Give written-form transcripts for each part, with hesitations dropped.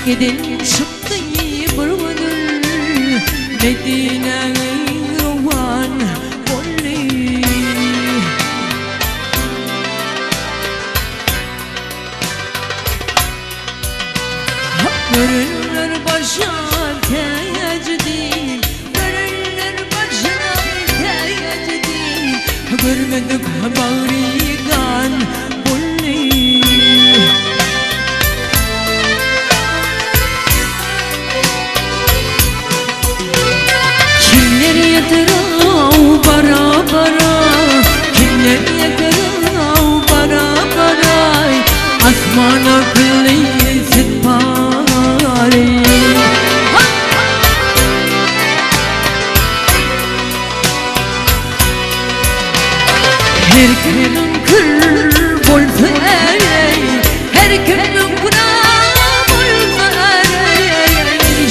gidin çıktı bir ödül Medine'nin rovan bolli Görünür başa tecdil Görünür başa tecdil Görmedik bağrıdan bolli Kimler yatırau bara bara Kimler yatırau bara bara Asmana kılıyı sıtpari Her kimin kır bolsa her kimin günah bolsa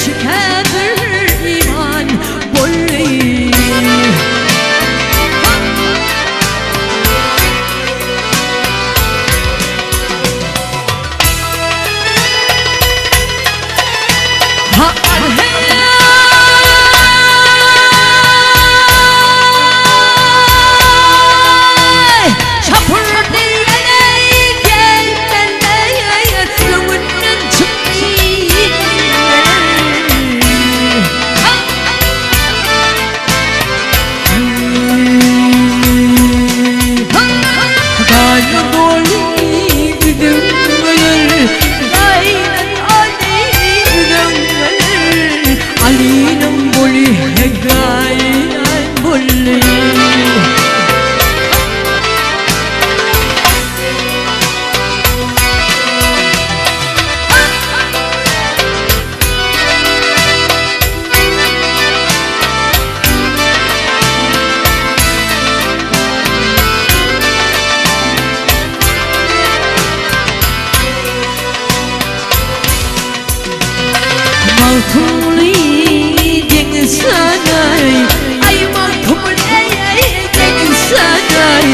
şikâdır iman bolli Malkumli deng sanay ay malkumli deng sanay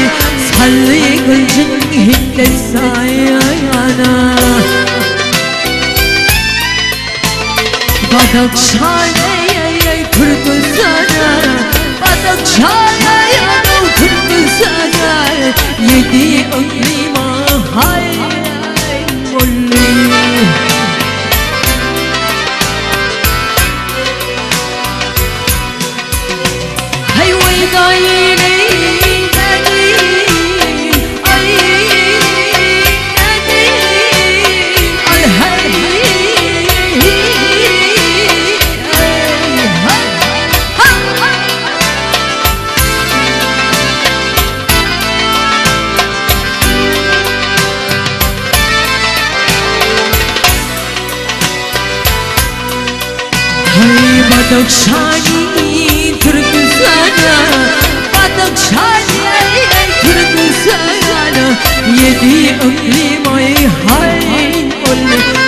salli gulcin hitte sayana badak çay kurdu sana badak çay kurdu sana yedi ömrima hay bolli Badak şani Türk sana Badak şani Türk sana Yedi ömrüm ay hay oldu